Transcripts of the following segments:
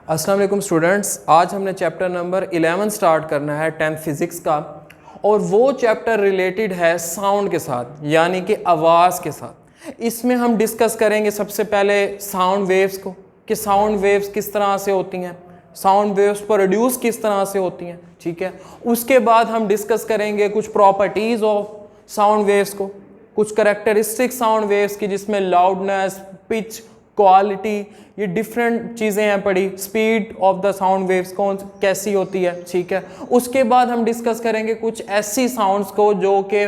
अस्सलाम वालेकुम स्टूडेंट्स, आज हमने चैप्टर नंबर 11 स्टार्ट करना है 10th फिज़िक्स का। और वो चैप्टर रिलेटेड है साउंड के साथ, यानी कि आवाज़ के साथ। इसमें हम डिस्कस करेंगे सबसे पहले साउंड वेव्स को, कि साउंड वेव्स किस तरह से होती हैं, साउंड वेव्स प्रोड्यूस किस तरह से होती हैं, ठीक है। उसके बाद हम डिस्कस करेंगे कुछ प्रॉपर्टीज़ ऑफ साउंड वेव्स को, कुछ करेक्टरिस्टिक साउंड वेव्स की, जिसमें लाउडनेस, पिच, क्वालिटी, ये डिफरेंट चीज़ें हैं पढ़ी। Speed of the sound waves कौन कैसी होती है, ठीक है। उसके बाद हम डिस्कस करेंगे कुछ ऐसी साउंड्स को जो कि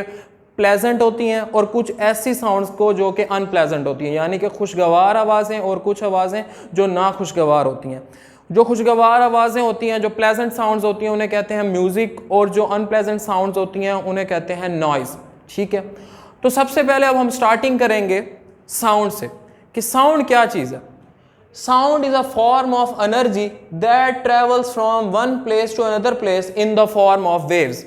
प्लेजेंट होती हैं और कुछ ऐसी साउंड्स को जो कि अनप्लेजेंट होती हैं, यानी कि खुशगवार आवाज़ें और कुछ आवाज़ें जो ना खुशगवार होती हैं। जो खुशगवार आवाज़ें होती हैं, जो प्लेजेंट साउंड्स होती हैं, उन्हें कहते हैं म्यूज़िक, और जो अनप्लेजेंट साउंड्स होती हैं उन्हें कहते हैं नॉइज़, ठीक है। तो सबसे पहले अब हम स्टार्टिंग करेंगे साउंड से, कि साउंड क्या चीज़ है। Sound is a form of energy that travels from one place to another place in the form of waves.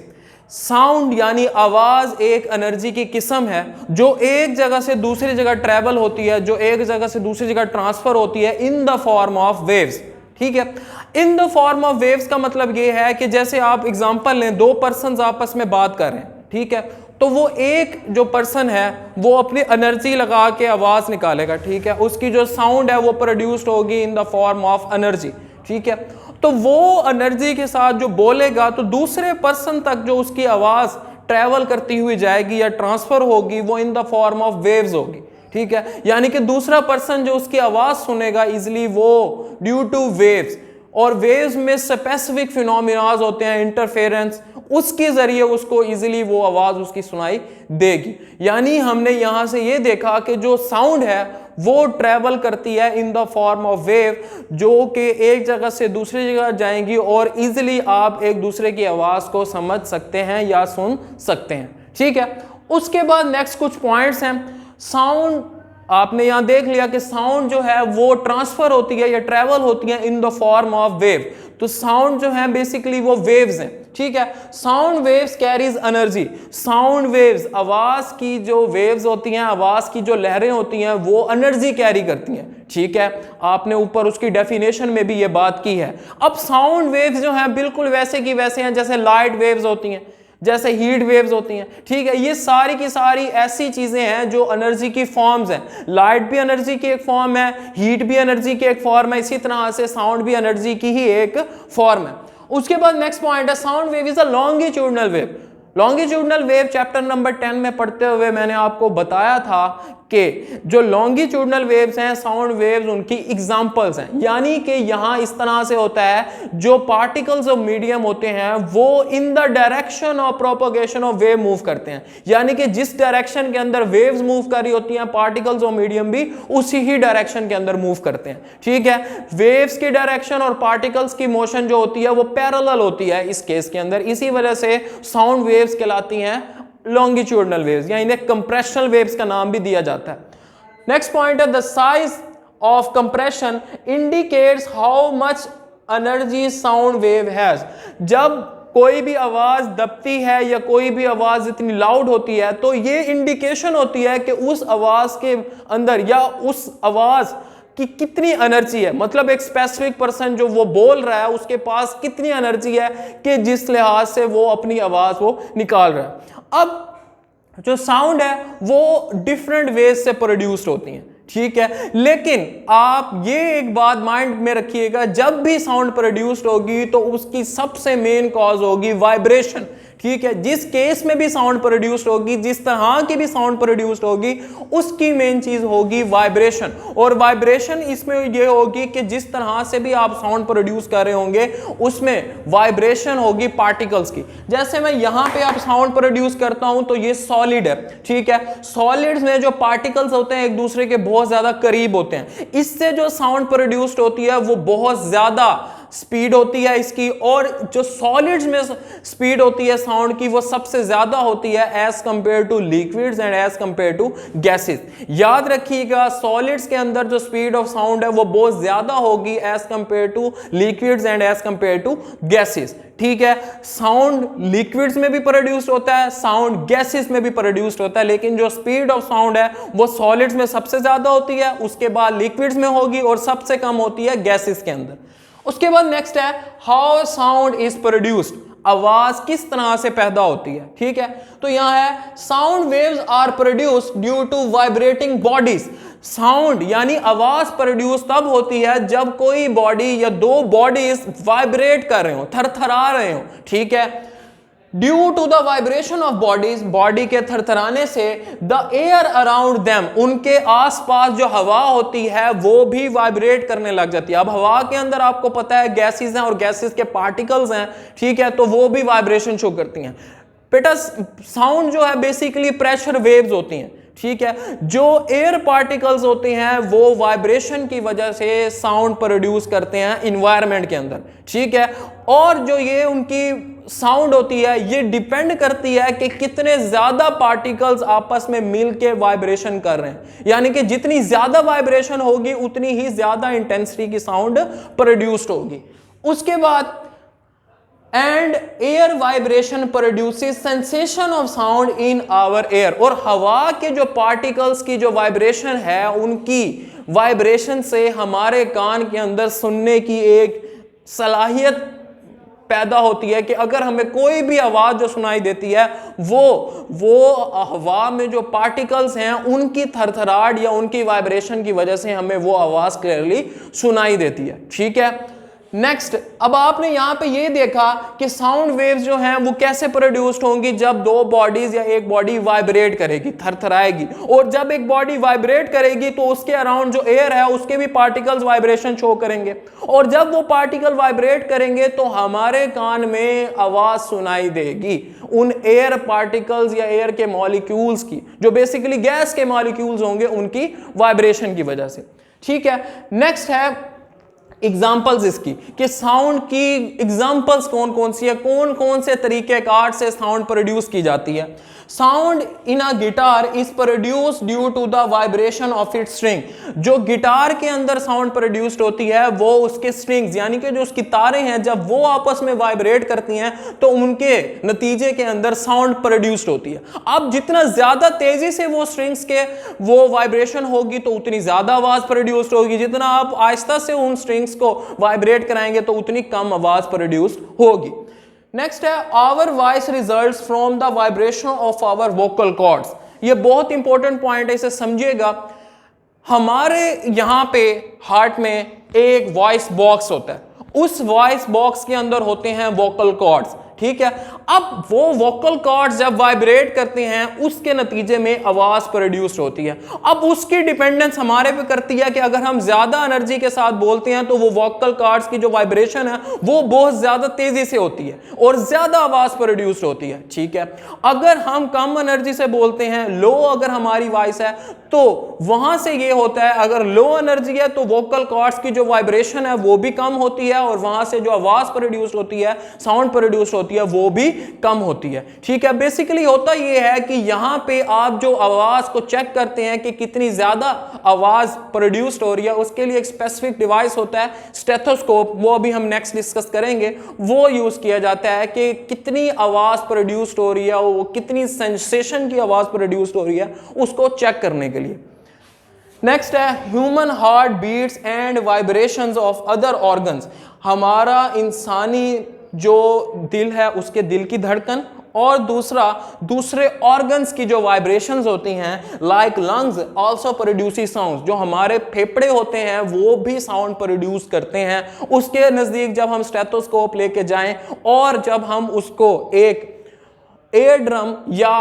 Sound यानी आवाज़ एक एनर्जी की किस्म है जो एक जगह से दूसरी जगह ट्रेवल होती है, जो एक जगह से दूसरी जगह ट्रांसफर होती है इन द फॉर्म ऑफ वेव्स, ठीक है। इन द फॉर्म ऑफ वेव्स का मतलब ये है कि जैसे आप एग्जांपल लें, दो पर्सन्स आपस में बात कर रहे हैं, ठीक है। तो वो एक जो पर्सन है वो अपनी एनर्जी लगा के आवाज़ निकालेगा, ठीक है। उसकी जो साउंड है वो प्रोड्यूस्ड होगी इन द फॉर्म ऑफ एनर्जी, ठीक है। तो वो एनर्जी के साथ जो बोलेगा तो दूसरे पर्सन तक जो उसकी आवाज़ ट्रैवल करती हुई जाएगी या ट्रांसफ़र होगी, वो इन द फॉर्म ऑफ वेव्स होगी, ठीक है। यानी कि दूसरा पर्सन जो उसकी आवाज़ सुनेगा इजिली, वो ड्यू टू वेव्स, और वेव्स में स्पेसिफिक फिनोमिनाज होते हैं, इंटरफेरेंस, उसके जरिए उसको इजीली वो आवाज़ उसकी सुनाई देगी। यानी हमने यहाँ से ये देखा कि जो साउंड है वो ट्रैवल करती है इन द फॉर्म ऑफ वेव, जो कि एक जगह से दूसरी जगह जाएंगी और इजीली आप एक दूसरे की आवाज़ को समझ सकते हैं या सुन सकते हैं, ठीक है। उसके बाद नेक्स्ट कुछ पॉइंट्स हैं। साउंड आपने यहां देख लिया कि साउंड जो है वो ट्रांसफर होती है या ट्रेवल होती है इन द फॉर्म ऑफ वेव। तो साउंड जो है बेसिकली वो वेव्स हैं, ठीक है। Sound waves carries energy. Sound waves, आवाज की जो वेव्स होती हैं, आवाज की जो लहरें होती हैं, वो एनर्जी कैरी करती हैं, ठीक है। आपने ऊपर उसकी डेफिनेशन में भी ये बात की है। अब साउंड वेव्स जो हैं बिल्कुल वैसे की वैसे हैं जैसे लाइट वेव्स होती हैं, जैसे हीट वेव्स होती हैं, ठीक है। ये सारी की सारी ऐसी चीजें हैं जो एनर्जी की फॉर्म्स हैं। लाइट भी एनर्जी की एक फॉर्म है, हीट भी एनर्जी की एक फॉर्म है, इसी तरह से साउंड भी एनर्जी की ही एक फॉर्म है। उसके बाद नेक्स्ट पॉइंट है, sound wave is a longitudinal wave. Longitudinal wave chapter number 10 में पढ़ते हुए मैंने आपको बताया था कि जो लॉन्गिट्यूडनल वेव्स हैं, साउंड वेव्स, उनकी एग्जांपल्स हैं। यानी कि यहां इस तरह से होता है, जो पार्टिकल्स ऑफ मीडियम होते हैं वो in the direction of propagation of wave move करते हैं। यानी कि जिस डायरेक्शन के अंदर वेव्स मूव कर रही होती हैं, पार्टिकल्स ऑफ मीडियम भी उसी ही डायरेक्शन के अंदर मूव करते हैं, ठीक है। वेव्स की डायरेक्शन और पार्टिकल्स की मोशन जो होती है वो पैरेलल होती है इस केस के अंदर। इसी वजह से साउंड वेव्स कहलाती हैं लॉन्गिट्यूडनल वेव्स, या इन्हें कंप्रेशनल वेव्स का नाम भी दिया जाता है। नेक्स्ट पॉइंट है, the size of compression indicates how much energy sound wave has. जब कोई भी आवाज दबती है या कोई भी आवाज इतनी लाउड होती है तो ये इंडिकेशन होती है कि उस आवाज के अंदर या उस आवाज कि कितनी एनर्जी है। मतलब एक स्पेसिफिक पर्सन जो वो बोल रहा है उसके पास कितनी एनर्जी है कि जिस लिहाज से वो अपनी आवाज वो निकाल रहा है। अब जो साउंड है वो डिफरेंट वेज से प्रोड्यूस्ड होती हैं, ठीक है। लेकिन आप ये एक बात माइंड में रखिएगा, जब भी साउंड प्रोड्यूस्ड होगी तो उसकी सबसे मेन कॉज होगी वाइब्रेशन, ठीक है। जिस केस में भी साउंड प्रोड्यूस्ड होगी, जिस तरह की भी साउंड प्रोड्यूस्ड होगी, उसकी मेन चीज होगी वाइब्रेशन। और वाइब्रेशन इसमें ये होगी कि जिस तरह से भी आप साउंड प्रोड्यूस कर रहे होंगे उसमें वाइब्रेशन होगी पार्टिकल्स की। जैसे मैं यहां पे आप साउंड प्रोड्यूस करता हूं तो ये सॉलिड है, ठीक है। सॉलिड्स में जो पार्टिकल्स होते हैं एक दूसरे के बहुत ज्यादा करीब होते हैं, इससे जो साउंड प्रोड्यूस्ड होती है वो बहुत ज्यादा स्पीड होती है इसकी, और जो सॉलिड्स में स्पीड होती है साउंड की वो सबसे ज्यादा होती है as compare to liquids and as compare to gases. याद रखिएगा, सॉलिड्स के अंदर जो स्पीड ऑफ साउंड है वो बहुत ज्यादा होगी as compare to liquids and as compare to gases, ठीक है। साउंड लिक्विड्स में भी प्रोड्यूस्ड होता है, साउंड गैसेस में भी प्रोड्यूस्ड होता है, लेकिन जो स्पीड ऑफ साउंड है वो सॉलिड्स में सबसे ज्यादा होती है, उसके बाद लिक्विड्स में होगी और सबसे कम होती है गैसेस के अंदर। उसके बाद नेक्स्ट है हाउ साउंड इज प्रोड्यूस्ड, आवाज किस तरह से पैदा होती है। ठीक है, तो यहां है sound waves are produced due to vibrating bodies. Sound यानी आवाज प्रोड्यूस तब होती है जब कोई बॉडी या दो बॉडीज वाइब्रेट कर रहे हो, थरथरा रहे हो। ठीक है, due to the vibration of bodies, body के थरथराने से द एयर अराउंड देम, उनके आसपास जो हवा होती है वो भी वाइब्रेट करने लग जाती है। अब हवा के अंदर आपको पता है गैसेस हैं और गैसेस के पार्टिकल्स हैं। ठीक है, तो वो भी वाइब्रेशन शो करती हैं। बेटा साउंड जो है बेसिकली प्रेशर वेव्स होती हैं। ठीक है, जो एयर पार्टिकल्स होते हैं वो वाइब्रेशन की वजह से साउंड प्रोड्यूस करते हैं इन्वायरमेंट के अंदर। ठीक है, और जो ये उनकी साउंड होती है ये डिपेंड करती है कि कितने ज्यादा पार्टिकल्स आपस में मिलके वाइब्रेशन कर रहे हैं, यानी कि जितनी ज्यादा वाइब्रेशन होगी उतनी ही ज्यादा इंटेंसिटी की साउंड प्रोड्यूस्ड होगी। उसके बाद and air vibration produces sensation of sound in our air, और हवा के जो पार्टिकल्स की जो वाइब्रेशन है उनकी वाइब्रेशन से हमारे कान के अंदर सुनने की एक सलाहियत पैदा होती है कि अगर हमें कोई भी आवाज जो सुनाई देती है वो हवा में जो पार्टिकल्स हैं उनकी थरथराहट या उनकी वाइब्रेशन की वजह से हमें वो आवाज क्लियरली सुनाई देती है। ठीक है, नेक्स्ट, अब आपने यहां पे ये देखा कि साउंड वेव्स जो हैं वो कैसे प्रोड्यूस्ड होंगी जब दो बॉडीज या एक बॉडी वाइब्रेट करेगी, थरथराएगी, और जब एक बॉडी वाइब्रेट करेगी तो उसके अराउंड जो एयर है उसके भी पार्टिकल्स वाइब्रेशन शो करेंगे, और जब वो पार्टिकल वाइब्रेट करेंगे तो हमारे कान में आवाज सुनाई देगी उन एयर पार्टिकल्स या एयर के मॉलिक्यूल्स की, जो बेसिकली गैस के मॉलिक्यूल्स होंगे उनकी वाइब्रेशन की वजह से। ठीक है, नेक्स्ट है एग्जाम्पल्स इसकी कि साउंड की एग्जाम्पल्स कौन कौन सी है, कौन कौन से तरीके कार से साउंड प्रोड्यूस की जाती है। Sound in a guitar is produce due to the vibration of its string, जो गिटार के अंदर साउंड प्रोड्यूस्ड होती है वो उसके स्ट्रिंग्स यानी कि जो उसकी तारें हैं जब वो आपस में वाइब्रेट करती हैं तो उनके नतीजे के अंदर साउंड प्रोड्यूस्ड होती है। अब जितना ज्यादा तेजी से वो स्ट्रिंग्स के वो वाइब्रेशन होगी तो उतनी ज्यादा आवाज प्रोड्यूस्ड होगी, जितना आप आहिस्ता से उन स्ट्रिंग्स को वाइब्रेट कराएंगे तो उतनी कम आवाज प्रोड्यूस्ड होगी। नेक्स्ट है our voice results from the vibration of our vocal cords. ये बहुत इंपॉर्टेंट पॉइंट है, इसे समझिएगा। हमारे यहां पे हार्ट में एक वॉइस बॉक्स होता है, उस वॉइस बॉक्स के अंदर होते हैं वोकल कॉर्ड्स। ठीक है, अब वो वोकल कॉर्ड्स जब वाइब्रेट करते हैं उसके नतीजे में आवाज प्रोड्यूस होती है। अब उसकी डिपेंडेंस हमारे पे करती है कि अगर हम ज्यादा एनर्जी के साथ बोलते हैं तो वो वोकल कॉर्ड्स की जो वाइब्रेशन है वो बहुत ज्यादा तेजी से होती है और ज्यादा आवाज प्रोड्यूस होती है। ठीक है, अगर हम कम एनर्जी से बोलते हैं, लो अगर हमारी वॉइस है तो वहां से ये होता है, अगर लो एनर्जी है तो वोकल कॉर्ड्स की जो वाइब्रेशन है वो भी कम होती है और वहां से जो आवाज प्रोड्यूस होती है, साउंड प्रोड्यूस होती है, वो भी कम होती है। ठीक है, बेसिकली होता ये है कि यहां पे आप जो आवाज को चेक करते हैं कि कितनी ज्यादा आवाज प्रोड्यूस्ड हो रही है, उसके लिए एक स्पेसिफिक डिवाइस होता है स्टेथोस्कोप, वो अभी हम नेक्स्ट डिस्कस करेंगे। वो यूज किया जाता है कि कितनी आवाज प्रोड्यूस्ड हो रही है, वो कितनी सेंसेशन की आवाज प्रोड्यूस्ड हो रही है, उसको चेक करने के लिए। नेक्स्ट है human heart beats and vibrations of other organs. हमारा इंसानी जो दिल है उसके दिल की धड़कन और दूसरे ऑर्गन्स की जो वाइब्रेशंस होती हैं like lungs also produce sound. जो हमारे फेफड़े होते हैं वो भी साउंड प्रोड्यूस करते हैं। उसके नज़दीक जब हम स्टेथोस्कोप लेके जाएं और जब हम उसको एक एयर ड्रम या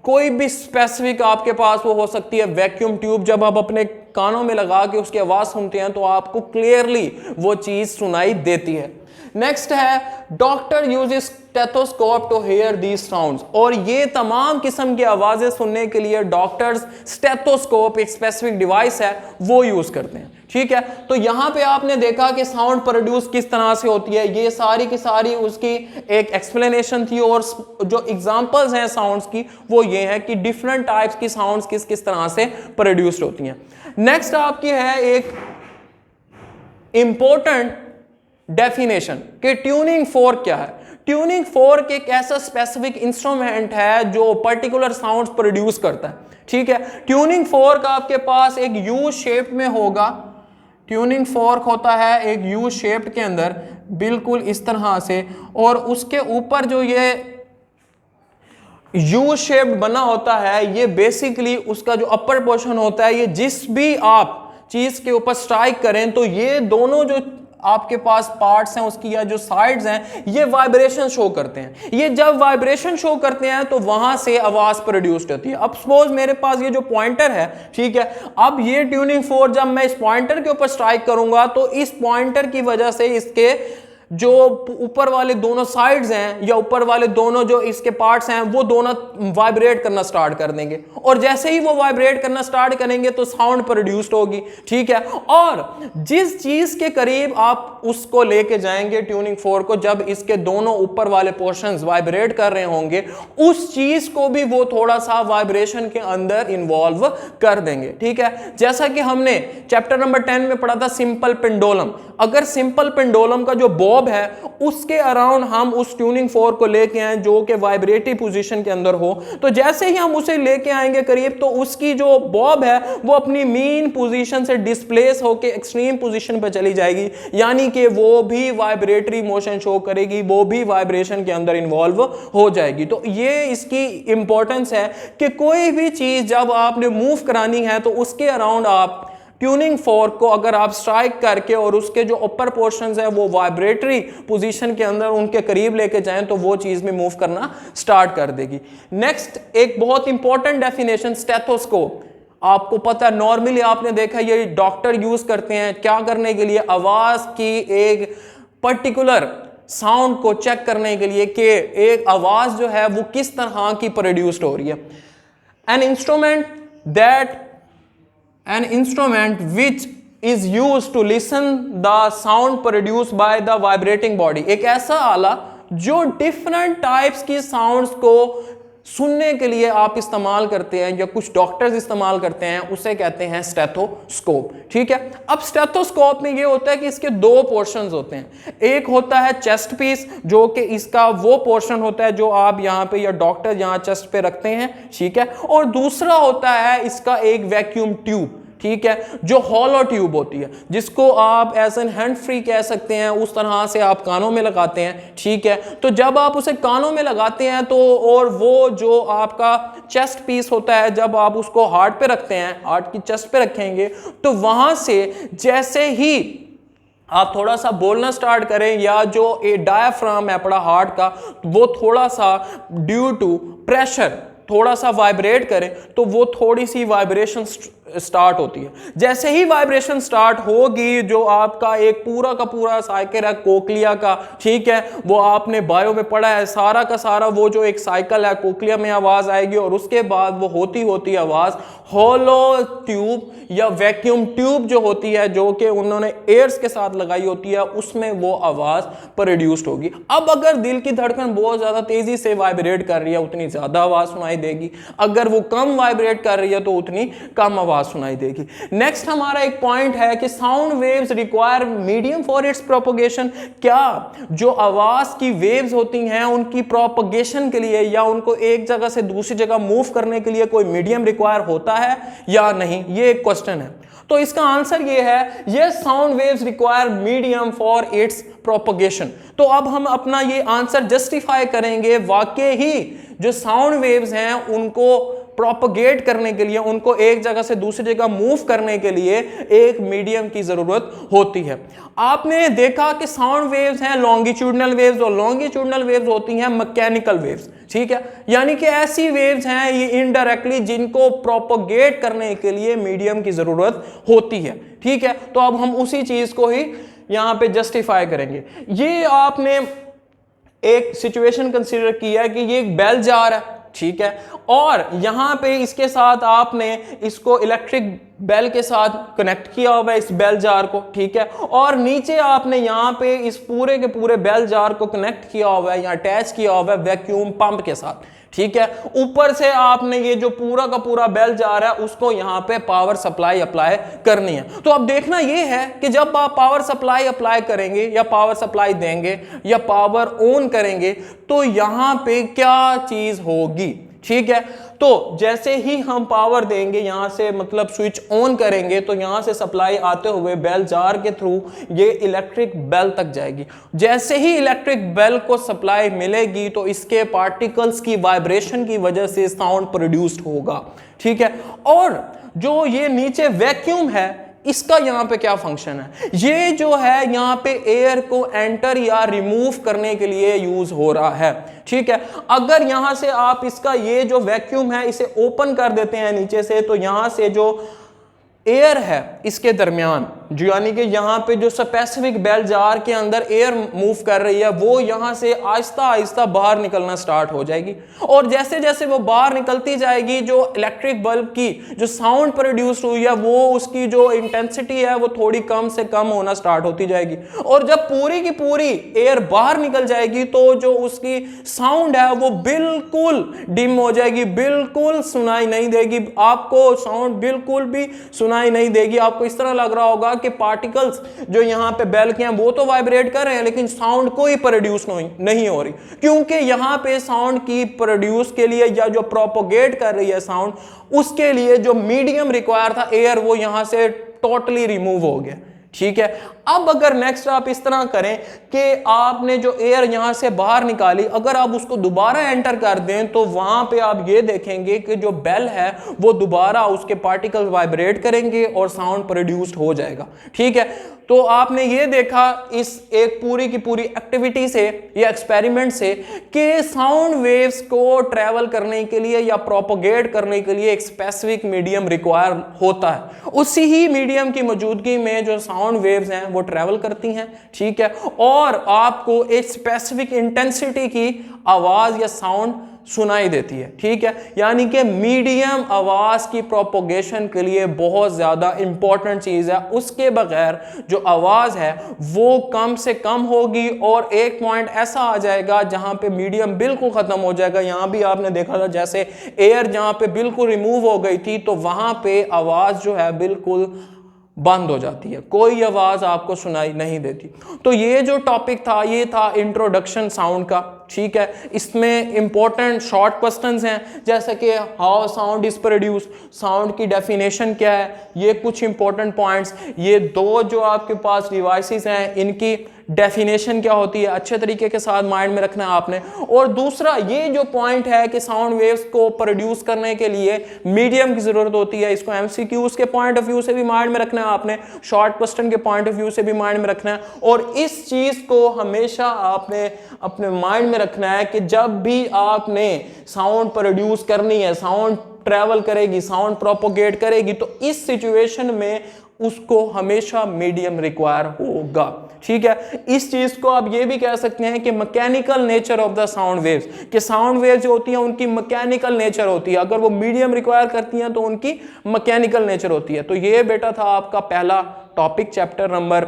कोई भी स्पेसिफिक आपके पास वो हो सकती है वैक्यूम ट्यूब, जब आप अपने कानों में लगा के उसकी आवाज सुनते हैं तो आपको क्लियरली वो चीज सुनाई देती है। नेक्स्ट है doctor uses stethoscope to hear these sounds, और ये तमाम किस्म की आवाजें सुनने के लिए डॉक्टर्स स्टेथोस्कोप एक स्पेसिफिक डिवाइस है वो यूज करते हैं। ठीक है, तो यहां पे आपने देखा कि साउंड प्रोड्यूस किस तरह से होती है, ये सारी की सारी उसकी एक एक्सप्लेनेशन थी और जो एग्जांपल्स हैं साउंड्स की वो ये है कि डिफरेंट टाइप्स की साउंड्स किस किस तरह से प्रोड्यूस्ड होती हैं। नेक्स्ट आपकी है एक इंपॉर्टेंट डेफिनेशन कि ट्यूनिंग फोर्क क्या है। ट्यूनिंग फोर्क एक ऐसा स्पेसिफिक इंस्ट्रूमेंट है जो पर्टिकुलर साउंड्स प्रोड्यूस करता है। ठीक है, ट्यूनिंग फोर्क आपके पास एक यू शेप में होगा। ट्यूनिंग फोर्क होता है एक यू शेप्ड के अंदर बिल्कुल इस तरह से, और उसके ऊपर जो ये यू शेप्ड बना होता है ये बेसिकली उसका जो अपर पोर्शन होता है, ये जिस भी आप चीज के ऊपर स्ट्राइक करें तो ये दोनों जो आपके पास पार्ट्स हैं उसकी या जो साइड्स हैं ये वाइब्रेशन शो करते हैं। ये जब वाइब्रेशन शो करते हैं तो वहां से आवाज प्रोड्यूस्ड होती है। अब सपोज मेरे पास ये जो पॉइंटर है, ठीक है, अब ये ट्यूनिंग फोर्क जब मैं इस पॉइंटर के ऊपर स्ट्राइक करूंगा तो इस पॉइंटर की वजह से इसके जो ऊपर वाले दोनों साइड्स हैं या ऊपर वाले दोनों जो इसके पार्ट्स हैं वो दोनों वाइब्रेट करना स्टार्ट कर देंगे, और जैसे ही वो वाइब्रेट करना स्टार्ट करेंगे तो साउंड प्रोड्यूस्ड होगी, ठीक है। और जिस चीज के करीब आप उसको लेके जाएंगे ट्यूनिंग फोर्क को, जब इसके दोनों ऊपर वाले पोर्शंस वाइब्रेट कर रहे होंगे उस चीज को भी वो थोड़ा सा वाइब्रेशन के अंदर इन्वॉल्व कर देंगे, ठीक है। जैसा कि हमने चैप्टर नंबर 10 में पढ़ा था सिंपल पेंडुलम, अगर सिंपल पेंडुलम का जो बॉब है उसके अराउंड हम उस ट्यूनिंग फोर्क को लेके आए जो कि वाइब्रेटिव पोजीशन के अंदर हो, तो जैसे ही हम उसे लेके आएंगे करीब तो उसकी जो बॉब है वो अपनी मीन पोजीशन से डिस्प्लेस होकर एक्सट्रीम पोजीशन पर चली जाएगी, यानी कि वो भी वाइब्रेटरी मोशन शो करेगी, वो भी वाइब्रेशन के अंदर इन्वॉल्व हो जाएगी। तो ये इसकी इंपॉर्टेंस है कि कोई भी चीज जब आपने मूव करानी है तो उसके अराउंड आप ट्यूनिंग फोर्क को अगर आप स्ट्राइक करके और उसके जो अपर पोर्शंस है वो वाइब्रेटरी पोजीशन के अंदर उनके करीब लेके जाएं तो वो चीज में मूव करना स्टार्ट कर देगी। नेक्स्ट एक बहुत इंपॉर्टेंट डेफिनेशन स्टेथोस्कोप। आपको पता है नॉर्मली आपने देखा ये डॉक्टर यूज करते हैं क्या करने के लिए, आवाज की एक पर्टिकुलर साउंड को चेक करने के लिए कि एक आवाज जो है वो किस तरह की प्रोड्यूस्ड हो रही है। An instrument which is used to listen the sound produced by the vibrating body, एक ऐसा आला जो डिफरेंट टाइप्स की साउंड्स को सुनने के लिए आप इस्तेमाल करते हैं या कुछ डॉक्टर्स इस्तेमाल करते हैं, उसे कहते हैं स्टेथोस्कोप, ठीक है। अब स्टेथोस्कोप में ये होता है कि इसके दो पोर्शंस होते हैं, एक होता है चेस्ट पीस जो कि इसका वो पोर्शन होता है जो आप यहाँ पे या डॉक्टर यहाँ चेस्ट पे रखते हैं, ठीक है, और दूसरा होता है इसका एक वैक्यूम ट्यूब, ठीक है, जो हॉलो ट्यूब होती है जिसको आप एज एन हैंड फ्री कह सकते हैं, उस तरह से आप कानों में लगाते हैं, ठीक है। तो जब आप उसे कानों में लगाते हैं तो और वो जो आपका चेस्ट पीस होता है जब आप उसको हार्ट पे रखते हैं, हार्ट की चेस्ट पे रखेंगे तो वहां से जैसे ही आप थोड़ा सा बोलना स्टार्ट करें या जो ए डायफ्राम है अपना हार्ट का वो थोड़ा सा ड्यू टू प्रेशर थोड़ा सा वाइब्रेट करें तो वो थोड़ी सी वाइब्रेशन स्टार्ट होती है। जैसे ही वाइब्रेशन स्टार्ट होगी जो आपका एक पूरा का पूरा साइकिल है कोक्लिया का, ठीक है, वो आपने बायो में पढ़ा है, सारा का सारा वो जो एक साइकिल है कोक्लिया में आवाज आएगी और उसके बाद वो होती होती आवाज हॉलो ट्यूब या वैक्यूम ट्यूब जो होती है जो कि उन्होंने एयर्स के साथ लगाई होती है उसमें वो आवाज प्रोड्यूस्ड होगी। अब अगर दिल की धड़कन बहुत ज्यादा तेजी से वाइब्रेट कर रही है उतनी ज्यादा आवाज सुनाई देगी, अगर वो कम वाइब्रेट कर रही है तो उतनी कम आवाज सुनाई देगी। नेक्स्ट हमारा एक पॉइंट है कि sound waves require medium for its propagation. क्या जो आवाज की वेव्स होती हैं उनकी प्रोपगेशन के लिए या उनको एक जगह से दूसरी जगह मूव करने के लिए कोई मीडियम रिक्वायर होता है या नहीं, ये एक क्वेश्चन है। तो इसका आंसर ये है yes, sound waves require medium for its propagation. तो अब हम अपना ये आंसर जस्टिफाई करेंगे, वाकई ही जो साउंड वेव्स हैं उनको प्रोपगेट करने के लिए, उनको एक जगह से दूसरी जगह मूव करने के लिए एक मीडियम की जरूरत होती है। आपने देखा कि साउंड वेव्स हैं लॉन्गिट्यूडनल वेव्स और लॉन्गिट्यूडनल वेव्स होती हैं मैकेनिकल वेव्स, ठीक है, यानी कि ऐसी वेव्स हैं ये इनडायरेक्टली जिनको प्रोपगेट करने के लिए मीडियम की जरूरत होती है, ठीक है। तो अब हम उसी चीज को ही यहां पे जस्टिफाई करेंगे। ये आपने एक सिचुएशन कंसीडर किया कि ये एक बेल जार है, ठीक है, और यहां पे इसके साथ आपने इसको इलेक्ट्रिक बेल के साथ कनेक्ट किया हुआ है इस बेल जार को, ठीक है, और नीचे आपने यहां पे इस पूरे के पूरे बेल जार को कनेक्ट किया हुआ है या अटैच किया हुआ है वैक्यूम पंप के साथ, ठीक है। ऊपर से आपने ये जो पूरा का पूरा बेल जार है उसको यहां पे पावर सप्लाई अप्लाई करनी है। तो अब देखना ये है कि जब आप पावर सप्लाई अप्लाई करेंगे या पावर सप्लाई देंगे या पावर ऑन करेंगे तो यहां पे क्या चीज होगी, ठीक है। तो जैसे ही हम पावर देंगे यहां से, मतलब स्विच ऑन करेंगे, तो यहां से सप्लाई आते हुए बेल जार के थ्रू ये इलेक्ट्रिक बेल तक जाएगी। जैसे ही इलेक्ट्रिक बेल को सप्लाई मिलेगी तो इसके पार्टिकल्स की वाइब्रेशन की वजह से साउंड प्रोड्यूस्ड होगा, ठीक है। और जो ये नीचे वैक्यूम है, इसका यहां पे क्या फंक्शन है, ये जो है यहां पे एयर को एंटर या रिमूव करने के लिए यूज हो रहा है, ठीक है। अगर यहां से आप इसका ये जो वैक्यूम है इसे ओपन कर देते हैं नीचे से, तो यहां से जो एयर है इसके दरमियान, जो यानी कि यहाँ पे जो स्पेसिफिक बेल जार के अंदर एयर मूव कर रही है, वो यहाँ से आहिस्ता आहिस्ता बाहर निकलना स्टार्ट हो जाएगी। और जैसे जैसे वो बाहर निकलती जाएगी, जो इलेक्ट्रिक बल्ब की जो साउंड प्रोड्यूस हुई है, वो उसकी जो इंटेंसिटी है वो थोड़ी कम से कम होना स्टार्ट होती जाएगी। और जब पूरी की पूरी एयर बाहर निकल जाएगी तो जो उसकी साउंड है वो बिल्कुल डिम हो जाएगी, बिल्कुल सुनाई नहीं देगी आपको, साउंड बिल्कुल भी सुनाई नहीं देगी। आपको इस तरह लग रहा होगा कि पार्टिकल्स जो यहां पे बेल के हैं वो तो वाइब्रेट कर रहे हैं, लेकिन साउंड कोई प्रोड्यूस नहीं हो रही, क्योंकि यहां पे साउंड की प्रोड्यूस के लिए या जो प्रोपोगेट कर रही है साउंड, उसके लिए जो मीडियम रिक्वायर था एयर, वो यहां से टोटली रिमूव हो गया, ठीक है। अब अगर नेक्स्ट आप इस तरह करें कि आपने जो एयर यहां से बाहर निकाली, अगर आप उसको दोबारा एंटर कर दें, तो वहां पे आप ये देखेंगे कि जो बेल है वो दोबारा उसके पार्टिकल वाइब्रेट करेंगे और साउंड प्रोड्यूस्ड हो जाएगा, ठीक है। तो आपने ये देखा इस एक पूरी की पूरी एक्टिविटी से या एक्सपेरिमेंट से कि साउंड वेव्स को ट्रैवल करने के लिए या प्रोपोगेट करने के लिए एक स्पेसिफिक मीडियम रिक्वायर होता है। उसी ही मीडियम की मौजूदगी में जो साउंड वेव्स हैं वो ट्रैवल करती हैं, ठीक है, और आपको एक स्पेसिफिक इंटेंसिटी की आवाज या साउंड सुनाई देती है, ठीक है। यानी कि मीडियम आवाज की प्रोपोगेशन के लिए बहुत ज्यादा इंपॉर्टेंट चीज है, उसके बगैर जो आवाज है वो कम से कम होगी और एक पॉइंट ऐसा आ जाएगा जहां पे मीडियम बिल्कुल खत्म हो जाएगा। यहां भी आपने देखा था जैसे एयर जहां पे बिल्कुल रिमूव हो गई थी, तो वहां पे आवाज जो है बिल्कुल बंद हो जाती है, कोई आवाज आपको सुनाई नहीं देती। तो ये जो टॉपिक था ये था इंट्रोडक्शन साउंड का, ठीक है। इसमें इंपॉर्टेंट शॉर्ट क्वेश्चंस हैं, जैसे कि how sound is produce, sound की डेफिनेशन क्या है, ये कुछ इंपॉर्टेंट पॉइंट्स। ये दो जो आपके पास डिवाइसेस हैं इनकी डेफिनेशन क्या होती है, अच्छे तरीके के साथ माइंड में रखना है आपने। और दूसरा ये जो पॉइंट है कि साउंड वेव्स को प्रोड्यूस करने के लिए मीडियम की जरूरत होती है, इसको एमसीक्यूज के पॉइंट ऑफ व्यू से भी माइंड में रखना है आपने, शॉर्ट क्वेश्चन के पॉइंट ऑफ व्यू से भी माइंड में रखना है। और इस चीज को हमेशा आपने अपने माइंड में रखना है कि जब भी आपने साउंड प्रोड्यूस करनी है, साउंड ट्रैवल करेगी, साउंड प्रोपोगेट करेगी, तो इस सिचुएशन में उसको हमेशा मीडियम रिक्वायर होगा, ठीक है। इस चीज को आप ये भी कह सकते हैं कि mechanical nature of the sound waves, कि साउंड वेव्स जो होती हैं उनकी मैकेनिकल नेचर होती है, अगर वो मीडियम रिक्वायर करती हैं तो उनकी मैकेनिकल नेचर होती है। तो ये बेटा था आपका पहला टॉपिक चैप्टर नंबर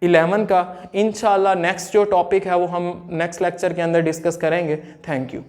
11 का। इंशाल्लाह नेक्स्ट जो टॉपिक है वो हम नेक्स्ट लेक्चर के अंदर डिस्कस करेंगे। Thank you.